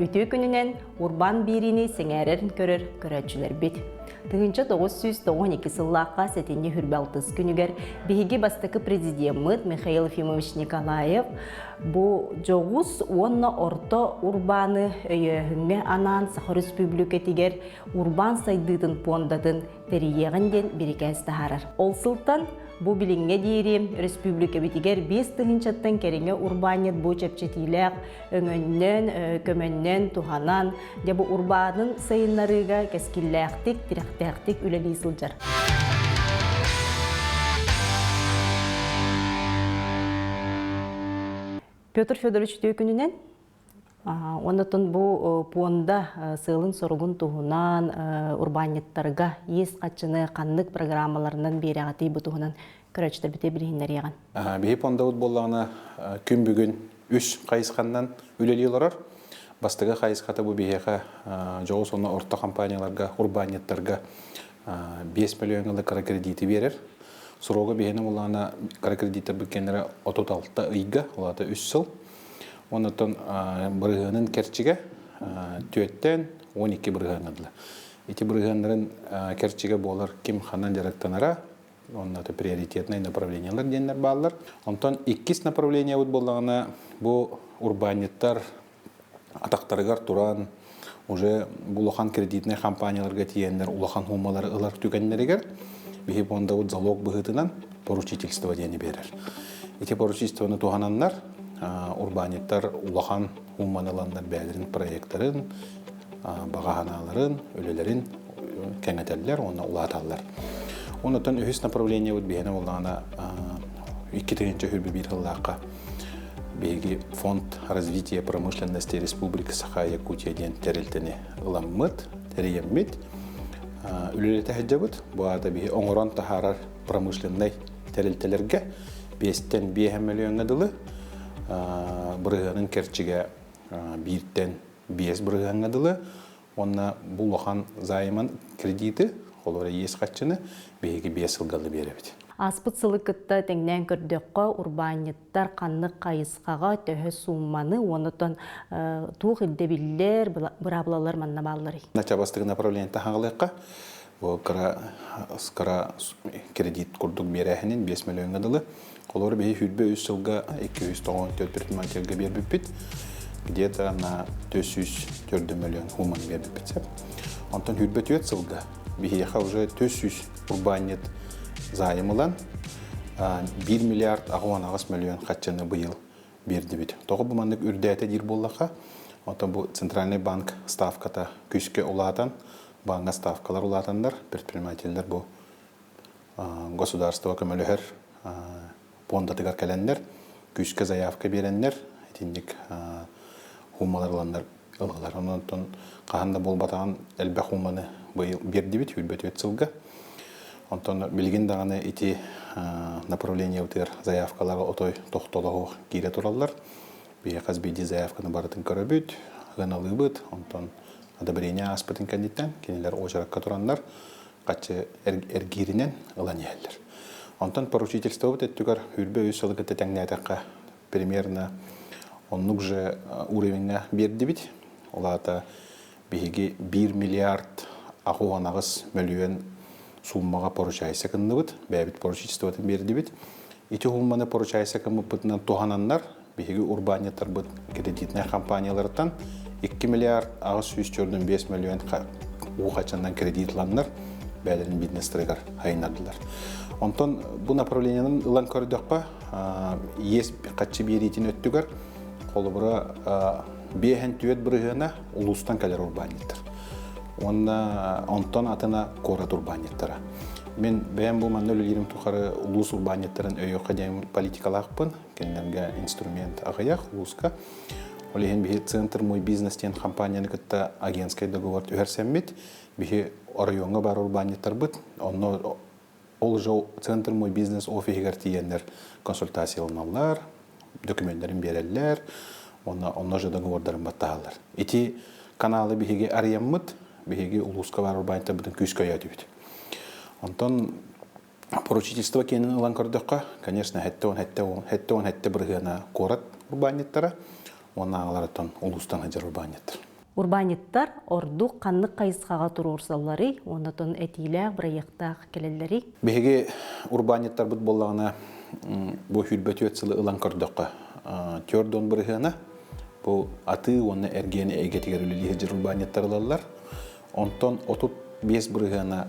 Үтүү күнінен урбан бирини сеңәрерін көрөчүлер бит. Тыгынча 992 сыллаққа сәтенде хүрбалтыз күнігер биһиги бастықы президент Михаил Ефимович Николаев бу жоғыз онна орто урбаны өйөһүңе анан Сахар Республикатигер урбан сайдыдын пондадын териегінден бірікәз тахарар. Ол сылтан бу билинге дейри республика битигер 5 тыгынчаттан кереңе урбанет бу чепчетилек өңөннен көмөннен туханан де бу урбанын сайыннарыга кескиллектик тирактик үлели сылжар. Петр Федорович төкүнүнен онотон бу пуонда сылын соругун туһунан урбанеттарга ес качыны каннык программаларынан берегати бу туһунан көрөчтөр бите билиннер яган. Бии понда утболлагына күн бүгүн 3 кайыскандан үлелийлорор. Бастыга кайыската бу биега жоо сонна орто компанияларга, урбанеттарга 5 миллионлык кредити берер. Сурога биенин улана кредиттер бекенлери 36 ыйга, улата 3 жыл. Онотон бырыгынын керчиге төттен 12 бырыгынадылы. Эти бырыгындарын керчиге болар ким ханан жарактанара, оннаты приоритетный направлениялар деннер баллар. Онтон 2 направления боллагына бу урбанеттар атактарыгар туран уже булахан кредитный компанияларга тиеннер улахан хумалары ылар түгеннеригер бихи понда залог быгытынан поручительство дени берер. Эти поручительствоны тухананнар урбанеттар улахан хуманаландар бәдерин проекттарын, багаханаларын, өлелерин кеңетеллер, оны улаталлар. Онотон 3 направление бихене боллагына 2-нче хүрбү бир хыллакка беги фонд развития промышленности Республики Саха-Якутия ден терилтени ыламмыт, териеммит. Үлелете хаджабыт, буада биги оңорон тахарар промышленный терилтелерге 5-тен 5 миллион адылы, бұрығанын керчиге 1-тен 5 бұрыған адылы, онна булахан займан кредиты, олары ес қатшыны, беги 5 сылгалы беребет. Аспыт сылыкытта теңнен көрдөккө урбанеттар каннык кайыскага төһө сумманы онотон тух илдебиллер бұрабылалар маннабаллар. Начабастыгы направление тахаңылыққа скара кредит курдук берәһенин 5 миллион адылы. Олар бейі хүрбе 3 жылға 294 предпринимательге бербіппет, где-то на 404 миллион хуман бербіппет. Онтон хүрбе 4 жылға бейіға уже 400 урбанет зайымылан 1 миллиард 10 миллион қатчаны бұйыл берді бет. Тоғы бұмандық үрдәйті дир боллаға, онтон бұл Центральный банк ставката күшке олатан, банға ставкалар олатандар, предпринимательдер бұл государство көмілігер пондатыгар кәлендер, күшке заявка берендер, етіндік хумаларландар ылғалар. Онтон қағанда бол батаған әлбә хуманы берді бет, үрбет өт сылға. Онтон билген дағаны эти направления утыр заявкаларға отой тоқтолығы кейре туралар. Бейе қазбейді заявканы барытын көрөбіт, ғаналы бұд, онтон одобрение аспытын кәндеттен, кенелер ожараққа турандар, қатшы әргерінен ұлан елдер. Онтон поручительство бұд әттігер үрбе өз сылығы тәтәңне әтәққа примерно оннық же уровенге берді бит. Олата бейге 1 миллиард 10 миллион суммаға поручайса кынны бұд, бәбіт поручительствоатын берді бит. Ити хумманы поручайса кымы бұтынан тухананнар, бейге урбанеттар бұд кредитный компаниялардан 2 миллиард 645 миллион уқачандан кредитланнар бәдерін бизнестерігер хайынардылар. Онтон бұл направлениянын ұлан көрдіқпа, ес қатшы беретін өттігер, қолы бұра бейхен түйет бұрығына ұлыстан кәлер урбанеттар. Онтон атына корат урбанеттара. Мен бәйін бұл манны өлілерім тұқары ұлыс урбанеттарын өйеққа дейін политикалақпын, кәлінерге инструмент ағаяқ, ұлысқа. Олеген бейі центр мой бизнес тен компанияны күтті агентскай договор түхерсенбет, бейі районға бар урбанеттар бұд, ол жау центр мой бизнес офигер тиендер консультацияланалар, документтерин берелер, онна же договордарын баттағалар. Эти каналы бейге арьяммыд, бейге улуска бар урбанеттар бұдың күшкөй өтібет. Онтон поручительство кенін ұлан көрдіққа, конечно, хәтті біргіна корат урбанеттара, оны ағалараттан улустан әдер урбанеттар. Урбаниттар ордук каннык кайыскага турурсаллары, онотон этиләк проекттах келелләри. Беге урбаниттар бут боллагына бу хүлбөтү өтсылы ылан көрдөккө. Төрдөн биргена бу аты онны эргени эгетигер үлелие жер урбаниттар алалар. Онтон отут 5 биргена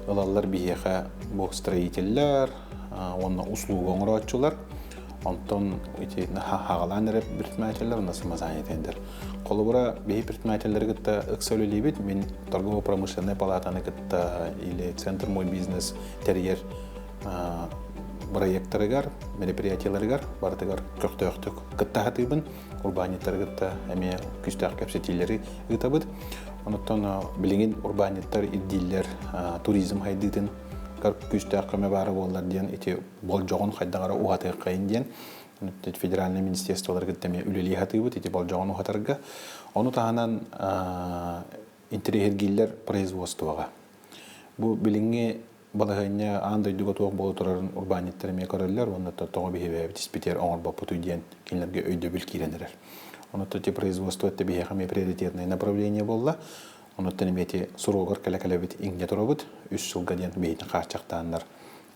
алалар бияха бу строительлер, онны услуга оңрочулар. Онтон эти хагалан реп предпринимательлер на самозанятыйдыр. Колубура бей предпринимательлер гытта ыксөлөлүбүт мен торгово-промышленная палатаны гытта или центр мой бизнес терьер проекттарыгар, мероприятияларыгар бардыгар көктөктүк гытта хатыбын урбаниттар гытта эме күстак кепсетилери гытабыт. Онтон билingen урбаниттар иддиллер туризм хайдытын күстак көмө бары боллар диен эти болжогон хайдагара угаты кайын диен федеральный министерстволар гыттеме үлели хатыбыт эти болжогон угатарга ону таанан интерьергиллер производствога бу билинге балагanya андай дуга тоқ болу турарын урбаниттер ме көрөллөр онда тоғы бихебе диспетер оңор бапуту диен кинлерге өйдө бил киренерер онда те производство это бихеме приоритетное направление болла онда темети сурогор калекалебит иңне туробут 3 жылга диен бейтин карчактаандар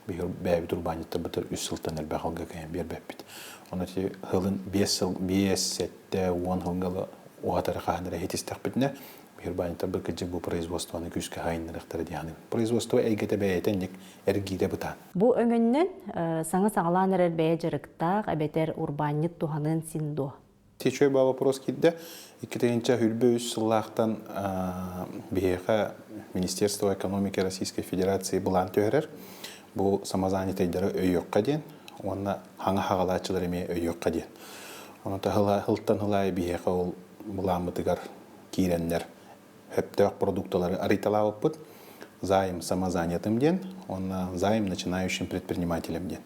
бихер бәбит урбаниттер бутер 3 жылдан эл багалга кем бербеппит онда те хылын 5 жыл 5 сетте 10 жылга уатара ханера хетистакпитне урбаниттар бир кыжык бу производствоны күскө хайынырыктары дианы. Производство эйгете бәйтенник эргиде бутан. Бу өңөннөн саңа саңалан эрер бәе жырыктак әбетер урбанит туханын синдо. Течой ба вопрос кидде. Иккетегенче хүлбө 3 жыллактан бияка Министерство экономики Российской Федерации булан төһөрөр. Бу самозанятыйдары өйөккө ден, онна хаңа хагалачылар эме өйөккө ден. Оны хылтан хылай бияка ол буламытыгар киреннер Хептех продуктолары ариталавыппыт, займ самозанятым ден, он займ начинающим предпринимателям ден.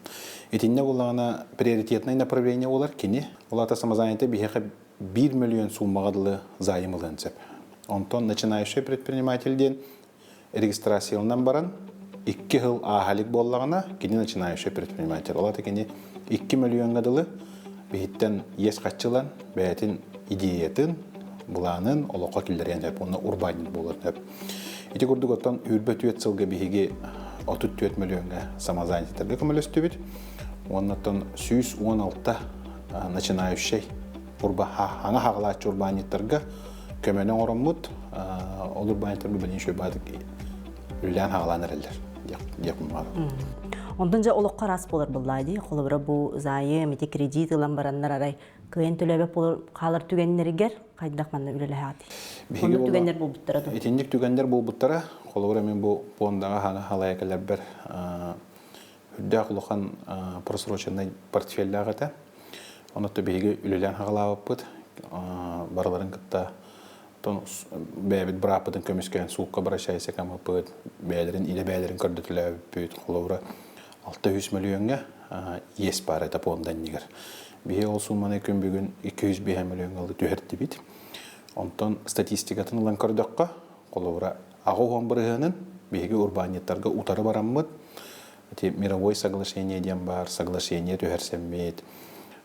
Этинне булана приоритетное направление олар кини. Олата самозанятый бихеха 1 миллион суммагадылы займ ылынцеп. Онтон начинающий предприниматель ден регистрациялынан баран 2 жыл ахалик боллагана кини начинающий предприниматель. Олата кини 2 миллион гадылы бихиттен ес качылан бәйтин идеятын буланын олоқа килдерен деп оны урбанит болот деп. Ити көрдүк оттан үрбөтү этсылга биһиги 34 миллионга самозанятыйдерге көмөлөстүбүт. Оннан 116 начинающий аңа хагалачы урбаниттарга көмөнөн ороммут ол урбаниттарга билинче бадык үлән хагаланыралар деп мага. Ондан жа олоққа рас болар буллайды. Холобра бу зайым, ити кредит ылан бараннар арай кыйын төлөбөп болор калыр түгеннергер кайдак манна үлеле хати. Онда түгеннер болбуттара да. Этиндик түгеннер болбуттара. Холобра мен бу фондага халаякалар бер хүддә кулган просроченный портфельдагата. Онда биги үлелен хагалабыт. Барларын кытта тон бәбит брапытын көмүскән суукка барашайса камапыт. Бәйләрен иле бәйләрен көрдөтүләп бүт холобра 600 миллионга ес бар это фондан нигер. Бие ол сумманы күн бүгүн 205 миллион алды төһөртү бит. Онтон статистикатын улан көрдөккө колобра агоон биргенин биги урбаниттарга утары бараммыт. Эти мировой соглашение дем бар, соглашение төһөрсөммет.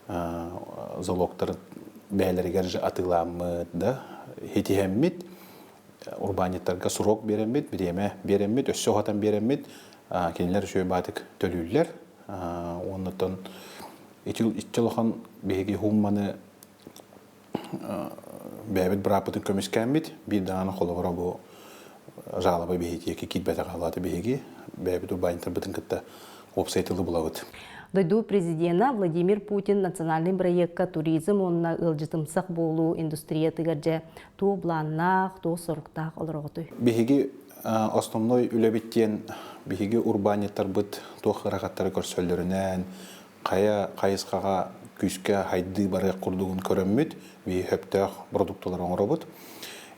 Залогтар бәйләргә же атыламмыт да. Хетихеммит урбаниттарга срок береммит, береммит, өссө хатан береммит. Кенлер шөй батык төлүллер. Оннотон итчелохан беги хумманы бәбит брапытын көмүскәммит. Бир дана холовра бу жалаба беги яки китбета калаты беги. Бәбит урбаниттар бытын кытта опсайтылы булабыт. Дойду президента Владимир Путин национальный проектка туризм онна ылжытымсак болуу индустрия тыгарже туу бланнах, туу соруктах олороготой. Беги основной үлебиттен биһиги урбаниттар быт туохарагаттары көрсөллөрүнөн кайыскага күскө хайды бары курдугун көрөммүт би хөптөх продукталар оңробут.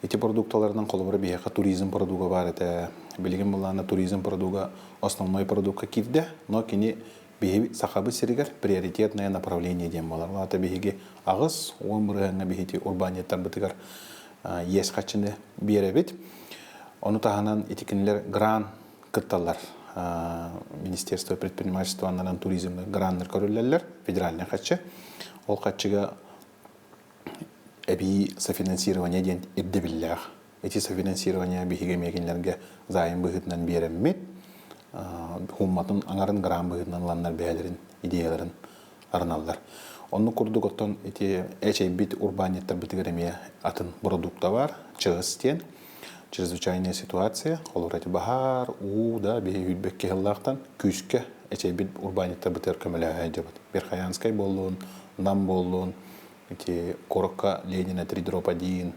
Эти продукталардан колобура биһига туризм продуга бар эте. Билген булана туризм продуга основной продуктка кирде, но кини биһи сахабы сиригер приоритетное направление дем болар. Ата биһиги агыс умрыгына биһити урбаниттар бытыгар ес качыны беребит. Оны таханан этикинлер гран кытталар. Министерство предпринимательства анан туризмны граннер көрөлләр, федеральный качы. Ол качыга эби софинансирование ден ирдебиллях. Эти софинансирование биһиге мекенлерге зайым быһытынан береммит. Хумматын аңарын грам быһытынан ланнар бәлерин, идеяларын арналар. Онны курдук оттон эти бит урбаниттар битигеремия атын продукта бар, чыгыстен. Чрезвычайная ситуация, олурати бахар, да, биһи хүлбек кехиллахтан, күскә бит урбаниттар битер көмөләһә дебат. Верхоянскай болуун, нам болуун, эти Корокка, Ленина, 3 дроп 1,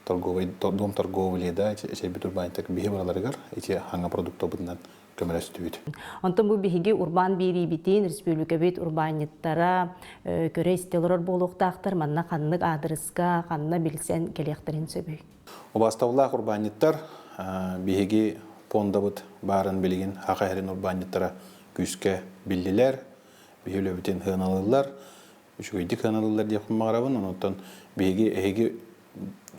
дом торговли, да, эти бит урбаниттар биһи бараларыгар, эти ханга продукта битнан көмөлөстүбүт. Онтон бу биһиги урбан бири битин республика бит урбаниттара көрө истелорор болуктактар, манна ханнык адрыска, ханна билсен келектерин сөбүй. Обастаулах урбаниттар биһиги пондабыт барын билигин хакайрын урбаниттара күскә биллилер, биһиле битен хыналылар, үчүгөйдик хыналылар дип кумарабын, онтон биһиги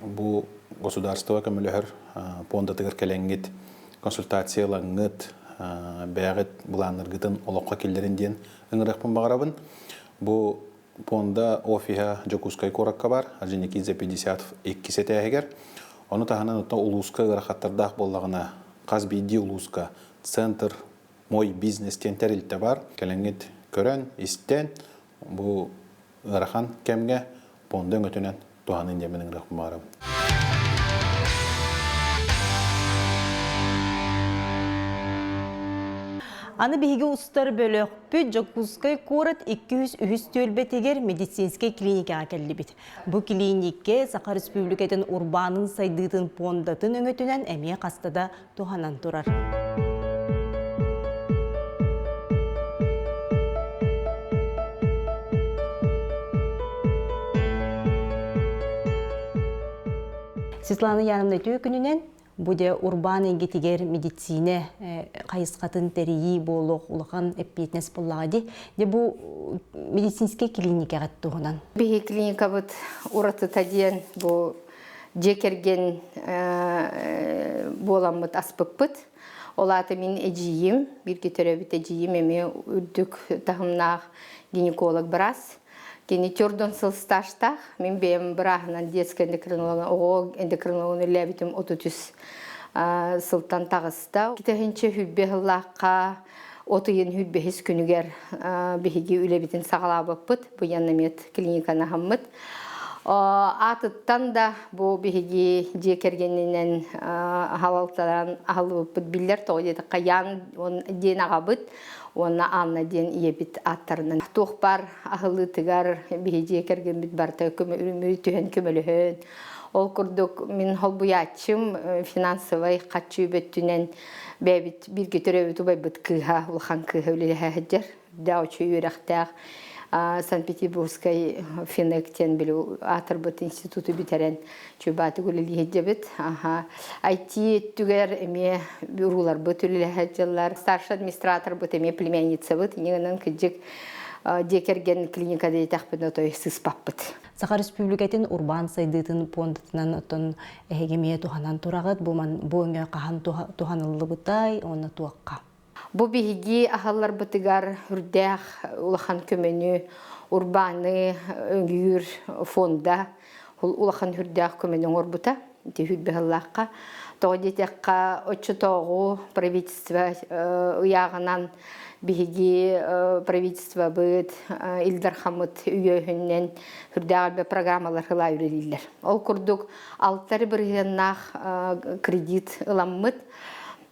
бу государство көмөлөр пондатыгар келеңгит консультациялаңыт бәгыт буланыргытын олоққа келдерин ден ыңырақпын бағарабын. Бу понда офиха жокускай коракка бар, 1252 сетәгер. Оны таханан улуска ырахаттардақ боллағына Қазбиди улуска центр мой бизнес тентерилте бар. Келеңгет көрен, истен бу ырахан кемге пондың өтінен туғанын демен ыңырақпын бағарабын. Аны биһиги устар бөлөкпүт Жокускай корот 200 төлбетегер медицинский клиникаға келдибит. Бу клиникке Саха Республикатын урбанын сайдытын пондатын өңөтүнен эмие кастада туханан турар. Светлана Янымна күнүнен буде урбаны гетигер медицине кайыскатын терии болук улахан эппетнес боллагади де бу медицинский клиника гаттугунан. Биһи клиника бут ураты тадиен бу жекерген боламыт аспыппыт. Олаты мен эжиим, бирге төрөбүт эжиим эме үрдүк тахымнах гинеколог брас. Генетёрдон сыл стажтах, мен бем брахнан детский эндокринология лебитим 33 сылтан тағыста. Китехинче хүлбехыллаққа отыйын хүлбехис күнігер бихиги үлебитин сағалабыппыт, бұ яннамет клиниканы хаммыт. Атыттан да бұл бихиги жекергенінен халалтаран ахалыбыппыт биллер тоғыдеті қаян ден ағабыт. Оны анна ден иебит аттарынан. Тоқпар ахылы тыгар бихиджие керген бит барта үрімірі түйен көмөліхін. Ол күрдік мен холбуятчым финансовай қатчу бөттінен бәбіт бірге төрөбіт ұбай бұт кыға, ұлхан кыға өлелі әдер. Даучу үйрақтақ Санкт-Петербургской финектен білу атырбыт институты бітерен чөбаты көлелі әдебіт. Айти түгер әме бюрулар бұт өлелі әдерлар. Старший администратор бұт әме племянница бұт. Еңінен күджік декерген клиникада етақпын отой сыспап бұт. Саха Республикатын урбан сайдытын пондатынан отон әгеме туханан турағыт, бұл өңе қахан туханылы бұтай, оны туаққа. Бу биһиги ахаллар бытыгар үрдәх улахан көмөнү урбаны өңгүр фонда улахан үрдәх көмөнү орбута тихүд бехаллакка тоодетекка очотогу правительство уягынан биһиги правительство быт Илдар Хамыт үйөһүннен үрдәгәлбе программалар хыла үрелилер. Ол курдук алтары биргеннах кредит ыламмыт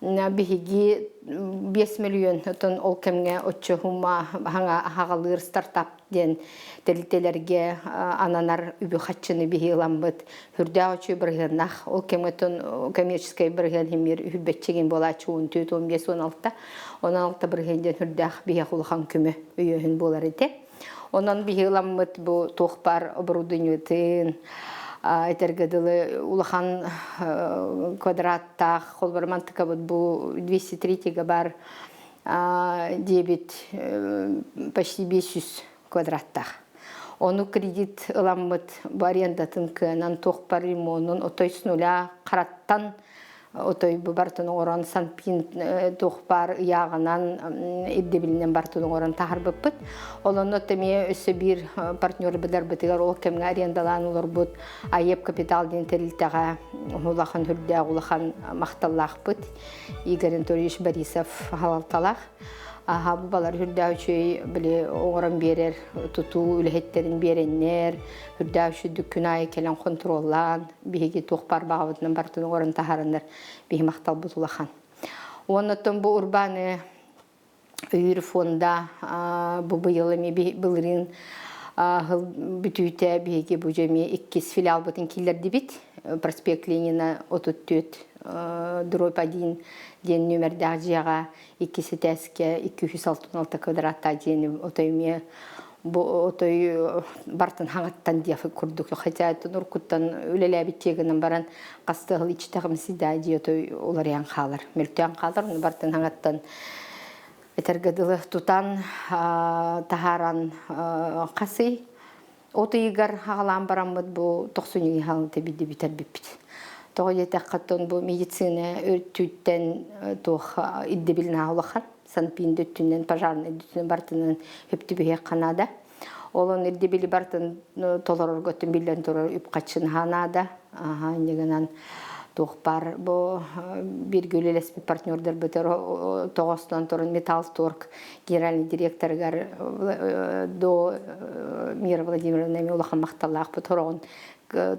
биһиги 5 миллион тон ол кемге оччума ханга хагалыр стартап ден телителерге ананар үбү хатчыны биһиламбыт хүрдә очу биргеннах ол кемге тон коммерческий бирген химир үбетчеген болачуун 15-16 16 биргенден хүрдәх биһи хулхан күмө үйөһүн болар иде. Онан биһиламбыт бу тохпар оборудованиятын этергедылы улахан квадраттах холбармантыка бу 203 бар дебет почти 500 квадраттах. Оны кредит ыламмыт бу арендатын кынан тохпар ремонтун отой с нуля караттан отой бартын оран санпин тухпар ягынан иддебилнен бартын оран тахарбыппыт. Олонно теме өсө бир партнер бидар битигер ол кемге арендалан улар бут айеп капитал ден терилтага улахан хүрдә улахан макталлахпыт. Игорь Анатольевич Борисов халалталах. Аха бу балар хүрдә үчөй биле оңран берер, туту үлһеттерин береннер, хүрдә үчө дүкүнай келен контроллан, биги тухпар багытын бартын орын тахарындар, биги мактал бутулахан. Оннотон бу урбаны үйүр фонда бу быйыл эми былырын бүтүүтэ биги бу жеми 2 филиал бутын киллерди бит, проспект Ленина 34 дробь 1 ден номердәг җыяга 2 сетәскә 266 квадратта ден отойме бу отой бартын хаңаттан дияф күрдүк. Хотя тонур куттан үлелә биттегенен баран кастыгыл ичтәгем сида диотой олар ян халар. Мөлтән халар бартын хаңаттан этергәдиле тутан тахаран касы отыйгар хагалан барамыт бу 90 халты биде битер бит. Тоғыдетек қаттон бұл медицина өрттүйттен тоқ иддебілін ауылақан. Санпин дөттінен, пожарный дөттінен бартынын өптібіге қанада. Олон иддебілі бартын толарыр көттін білден тұрар үп қатшын қанада. Негінен тоқ бар. Бұл бір көлелеспі партнердер бұтыр тоғыстан тұрын Металлсторг генеральный директоргар до Мира Владимировна олақан мақталақ бұтырығын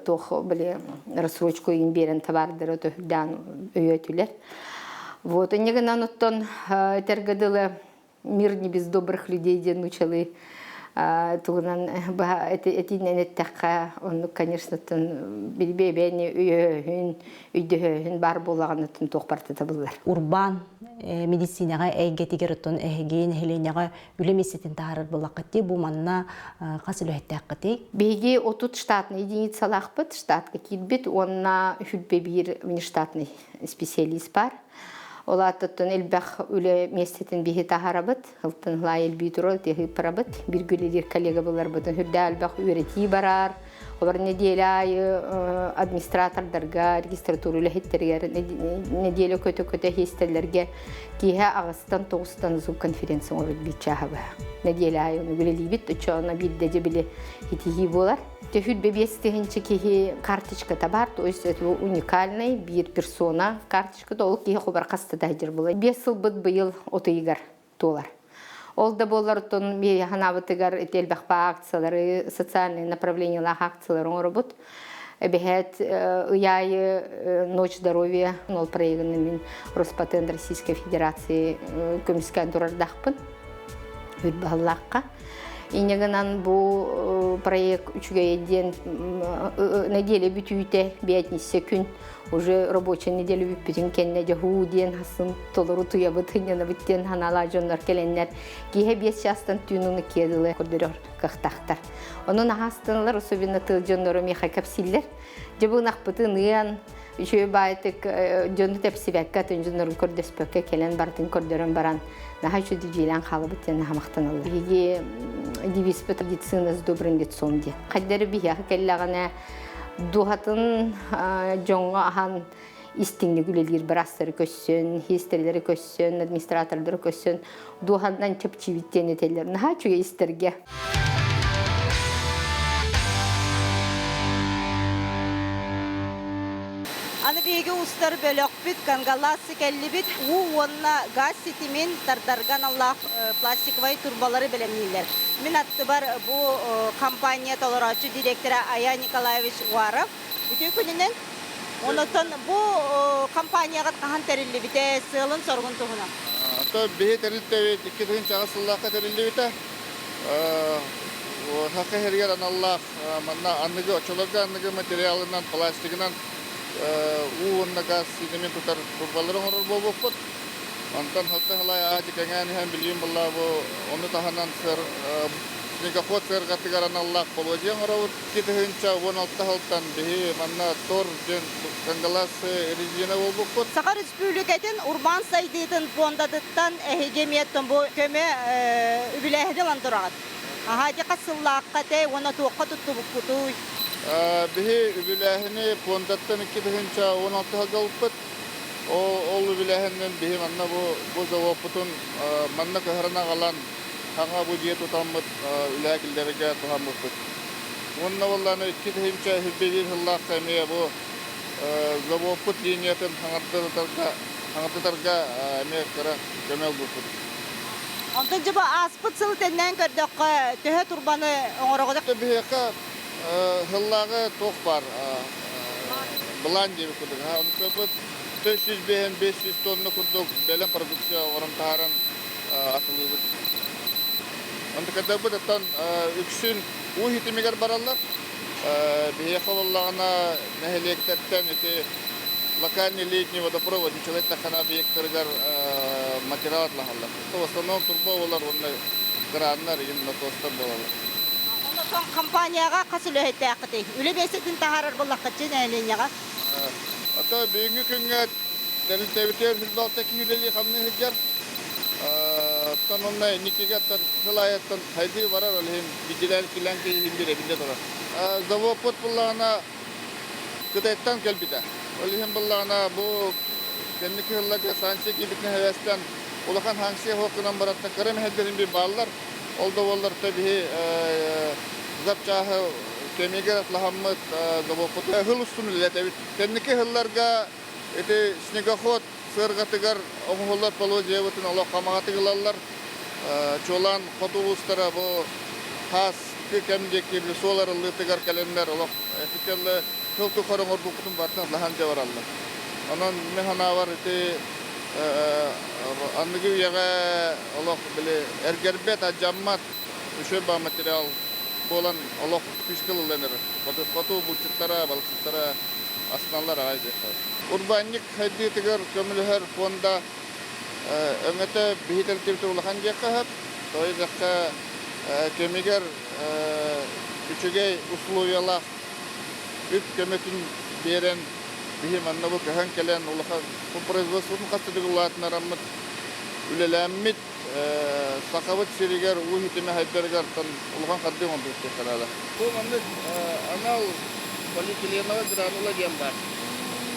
тох были рассрочку им берен товардер то дан өйтүлер. Вот негенан оттон тергедиле мир не без добрых людей ден учили. Туган этинен эттекка он, конечно, тон билбебени үйдөн бар болаганытын тохпарты табылар. Урбан медицинага эйгетигер оттон эген хеленяга үлемесетин таарыр булакыты бу манна касылыттакыты. Беги 30 штатный единицалахпыт, штатка китбит, онна хүлбе бир внештатный специалист бар. Олаттын элбах үле местетин бихи тахарабыт, хылтын лайыл битурол техи парабыт, бир гүлелер коллега булар бутын хүрдә элбах үйрети барар. Олар неделя администратордарга, регистратура үлехеттергер, неделя көтө-көтө хестелерге киһе агыстан 9-тан зуб конференция олар бичаһаба. Неделя оны гүлели бит, очона бидде жебиле хитиги болар. Тефюд бебестегенче киһи карточка табар, то есть это уникальный бир персона карточка то ол киһи хобар кастыда жер була. 5 жыл быт быйыл отыйгар толар. Ол да болар тон би ханабытыгар этелбахпа акциялары, социальные направления лах акциялары оңробут. Бехет уяй ночь здоровья, нол проигранный мин Роспатент Российской Федерации комиссиян турардахпын. Үтбаллаққа. И неганан бу проект үчүгө еден неделя бүтүүтэ 5 күн уже рабочая неделя бүтүн кенне жаху ден хасын толору туя бытыняна биттен ханала жоннор келеннер киһе 5 жастан түйнүнү кедиле көрдөрөр кахтактар. Онун хастанлар особенно тыл жоннору меха капсиллер жабынак бытыныян үчө байтык жонну тепсибекка төнжоннорун көрдөспөккө келен бартын көрдөрөн баран наха чуди жилан халыбыттен нахамактаналы. Биги девиз по традиции с добрым лицом де. Каддер бия келлагана духатын жонга ахан истинни гүлелер барастары көссөн, хистерлери көссөн, администратордор көссөн, духандан чепчивиттен этелер. Наха чуга истерге. Аны беге устар бөлөк бит, кангаласы келли бит, онна газ сетимен тардарган Аллах пластиковай турбалары белемнилер. Мен атты бар бу компания толорачу директора Ая Николаевич Уаров. Бүтө күнүнөн онотон бу компанияга кахан терилли бите, сылын соргун тугуна. То бе терилте 2 чагысыллакка терилли бите. Хакка хергер Аллах манна анныгы очолорга анныгы материалынан пластигинан уунна газ сидемен тутар турбаларын орор болбоппут. Антан хатта халай аати кеңен һәм билим булла бу оны таханан сер никахот сер гатыгаран Аллах полодиен орор китехинча 16 халтан бе манна тор ден кангалас резина болбоппут. Сакар Республикатын урбан сайдытын фондадыттан эгемияттан бу көмө үбүлэһдилан турат. Ахади касыллакка те оны туокка туттубуккутуй. Bihi übülahini pondattan 2 16 galpıt Ол билэһиннен бихим анна бу завопутун манна кыһырына галан хаңа бу диет утаммыт үлэкилдерге тухаммыт. Онна болланы икки тихимче хүббегир хыллах кемие бу завопут линиятын хаңаттарга эме кыра көмөл бупут. Онтон жаба аспыт сыл теннен көрдөккө төһө турбаны оңорогодак. Бихека хыллагы тох бар. Блан деп кудук. Онтон 500 тонна курдук белен продукция орынтарын атылыбы. Онда когда бу тан үксүн ухитимигер бараллар. Бихека боллагына нехелектертен эти локальный летний водопровод человек тахана объекттаргар материал лахалла. То в основном турболар онда краннар именно тостан болалар. Онтон компанияга касылөһөттәкти. Үле бесетин тахарар боллакчы нәленяга. Ата бүйүнгү күнгө тәбитер хилбалта күйүлели хамны хиджар. Танонна никигаттан хылаяттан хайды барар олем бидилер киланки химбире бинде тора. Завопот буллана кытайттан келбиде. Олем буллана бу кенники хыллага санчы кибитне хевестен улахан хаңсы хокунан баратта кырым хеддерин би баллар. Олда боллар таби запчахы кемигер атлахаммыт завопот хыл устунле таби кенники хылларга эти снегоход сыргатыгар оңголлар полозиевытын оло камагатыгылалар чолан хотулустара бу хас кемдеки солар лытыгар календар оло эфикелле хылты хорongор букутун бартан лахан жабараллар. Анан механавар эти андыгы яга оло биле эргербет ажаммат үшөба материал болан оло күчкылленер. Хоту бучуттара балчуттара асналар айдык. Урбанник хайдытыгар көмүлөр фонда өңөтө бихитертип улахан жакка тойдакка кемигер күчүгей условиялар үп көмөтүн берен бихим анна бу кахан келен улахан производствонун кастыгылатына раммыт үлелеммит сакабыт сиригер ухитиме хайдергар тан улахан каддым он битте калала. Бу манды анал полиэтиленовый гранула дем бар.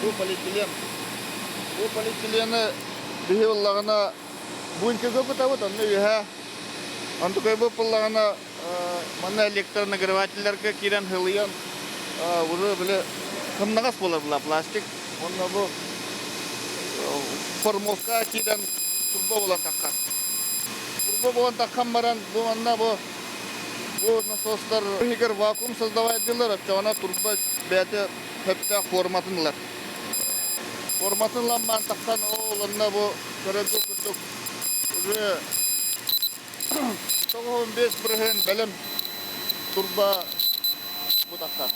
Bu polietileni bihi vallagına bu inke gökü tavut anne ya. Antu kay bu vallagına manna elektron nagravatellerge kiren hılyan bunu bile kımnagas bolar bula plastik. Onna bu formovka kiren turbo bolan takkar. Turbo bolan takkan baran bu anna bu nasoslar higer vakum создавайдылар, чана турбо бәте хепте форматынлар. Форматын ламбан тактан олонна бу көрөдү күрдүк. Уже 15 бирген белем турба бу тактан.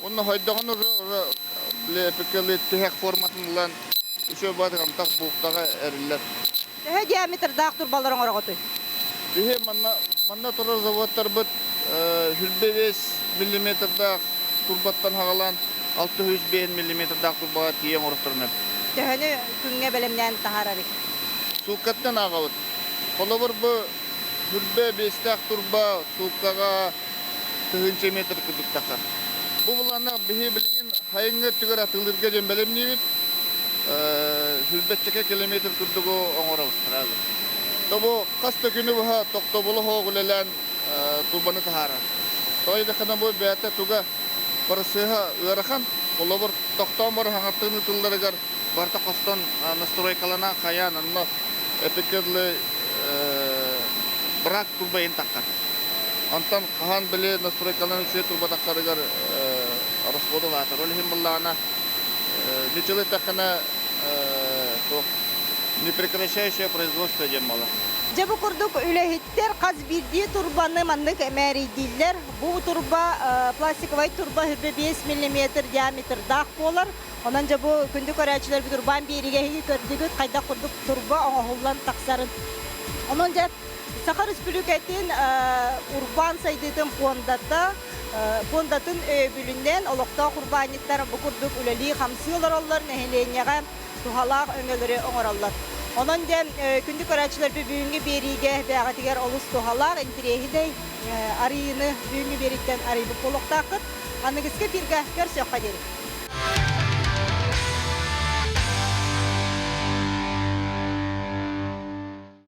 Онна хайдаган уже ле пекеле тех форматынлан үшө бадырам так буктага эрилер. Төһө диаметрдак турбаларын ороготой. Бихе манна турар заводтар бит 105 мм турбаттан хагалан 605 мм турбага тиен орохторнат. Төһөнү күнгө белемнен тахарары. Сукаттан агабыт. Колобор бу 105 турба суккага 9 метр кубик такар. Бу булана бихе билген хайыңга түгөр атылырга жем белемнибит. 105 километр турдуго оңорабыт. Тобо каста күнү буга токтобулу хогулелен турбаны тахара. Тойда кана бу бәте туга барсыга ырахан колобор токтомор хаңаттыны тылдырыгар барта костон настройкалана каян анна эпикерле брак турбайын таккар. Антан кахан биле настройкалана үчө турба таккарыгар расходу ватыр. Олхим буллана ничеле такана непрекращающее производство демала. Жабы курдук үлехиттер каз бирди турбаны маннык эмеридиллер. Бу турба пластиковый турба 5 мм диаметрдак болар. Онан жабы күндү көрөчүлөр бу турбан бириге көрдүгүт кайда курдук турба оңоллан таксарын. Онан жап Сахар Республикатын урбан сайдытын фондатын өбүлүнөн олокто курбаниттер бу курдук үлели хамсылар оллар нехеленеге тухалак өңөлөрү оңораллар. Онан дем күндү көрөчүлөр бүгүнгү бериге бягатыгер олус тухалак интерегидей арыйыны бүгүнгү бериттен арыйбы болоктакыт. Аныгыске бирге көрсөк кадери.